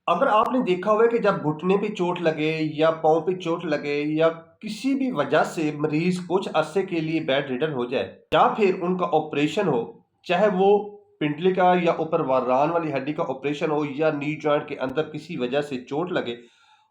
अगर आपने देखा हुआ है कि जब घुटने पे चोट लगे या पाँव पे चोट लगे या किसी भी वजह से मरीज कुछ अरसे के लिए बेड रिडन हो जाए या फिर उनका ऑपरेशन हो, चाहे वो पिंडली का या ऊपर वारान वाली हड्डी का ऑपरेशन हो या नी जॉइंट के अंदर किसी वजह से चोट लगे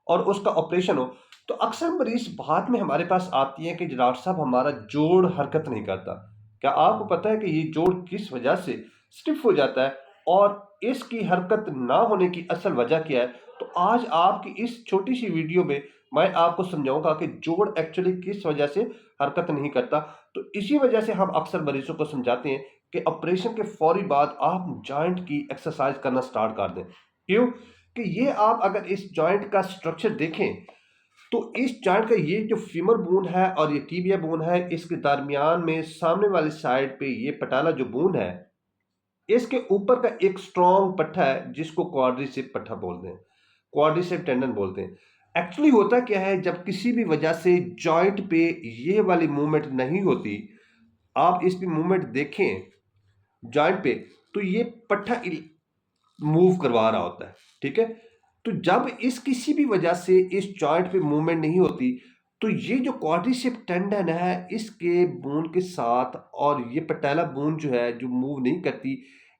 और उसका ऑपरेशन हो, तो अक्सर मरीज बाद में हमारे पास आती है कि डॉक्टर साहब हमारा जोड़ हरकत नहीं करता। क्या आपको पता है कि ये जोड़ किस वजह से स्टिफ हो जाता है और इसकी हरकत ना होने की असल वजह क्या है? तो आज आपकी इस छोटी सी वीडियो में मैं आपको समझाऊंगा कि जोड़ एक्चुअली किस वजह से हरकत नहीं करता। तो इसी वजह से हम अक्सर मरीजों को समझाते हैं कि ऑपरेशन के फौरी बाद आप जॉइंट की एक्सरसाइज करना स्टार्ट कर दें। क्यों? कि ये आप अगर इस जॉइंट का स्ट्रक्चर देखें तो इस जॉइंट का ये जो फीमर बोन है और ये टीबिया बोन है, इसके दरमियान में सामने वाली साइड पे ये पटाला जो बोन है, इसके ऊपर का एक स्ट्रॉन्ग पट्टा है जिसको क्वाड्रिसेप पट्टा बोलते हैं, क्वाड्रिसेप टेंडन बोलते हैं। एक्चुअली होता क्या है, जब किसी भी वजह से जॉइंट पे ये वाली मूवमेंट नहीं होती, आप इस पे मूवमेंट देखें जॉइंट पे, तो ये पट्टा मूव करवा रहा होता है, ठीक है। तो जब इस किसी भी वजह से इस जॉइंट पे मूवमेंट नहीं होती, तो ये जो क्वाड्रिसेप टेंडन है इसके बोन के साथ और ये पटेला बोन जो है जो मूव नहीं करती,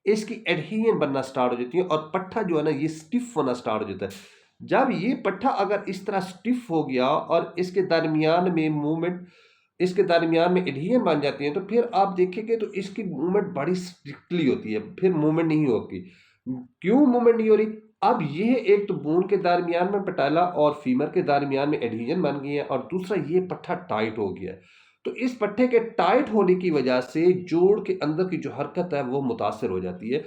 इसकी एडहेजन बनना स्टार्ट हो जाती है और पट्टा जो है ना ये स्टिफ होना स्टार्ट हो जाता है। जब ये पट्टा अगर इस तरह स्टिफ हो गया और इसके दरमियान में मूवमेंट, इसके दरमियान में एडहेजन बन जाती है, तो फिर आप देखेंगे तो इसकी मूवमेंट बड़ी स्ट्रिक्टली होती है, फिर मूवमेंट नहीं होगी। क्यों मूवमेंट नहीं हो रही? अब ये एक तो बोन के दरमियान में पटाला और फीमर के दरमियान में एडहेजन बन गई है और दूसरा ये पट्टा टाइट हो गया है। तो इस पट्टे के टाइट होने की वजह से जोड़ के अंदर की जो हरकत है वो मुतासर हो जाती है।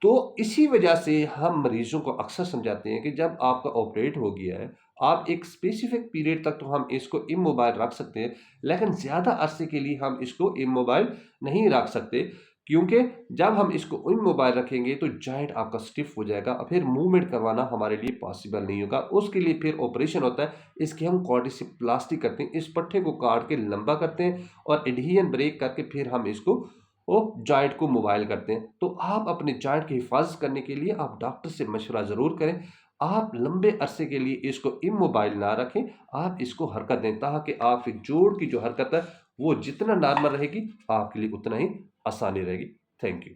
तो इसी वजह से हम मरीजों को अक्सर समझाते हैं कि जब आपका ऑपरेट हो गया है, आप एक स्पेसिफिक पीरियड तक तो हम इसको इमोबाइल रख सकते हैं, लेकिन ज़्यादा अरसे के लिए हम इसको इमोबाइल नहीं रख सकते, क्योंकि जब हम इसको इमोबाइल रखेंगे तो जॉइंट आपका स्टिफ हो जाएगा, फिर मूवमेंट करवाना हमारे लिए पॉसिबल नहीं होगा। उसके लिए फिर ऑपरेशन होता है, इसकी हम क्वाड्रिसेप्लास्टी करते हैं, इस पट्टे को काट के लंबा करते हैं और एडहेजन ब्रेक करके फिर हम इसको वो जॉइंट को मोबाइल करते हैं। तो आप अपने जॉइंट की हिफाजत करने के लिए आप डॉक्टर से मशवरा ज़रूर करें। आप लंबे अरसे के लिए इसको इमोबाइल ना रखें, आप इसको हरकत दें ताकि आपके जोड़ की जो हरकत है वो जितना नॉर्मल रहेगी आपके लिए उतना ही आसानी रहेगी। Thank you.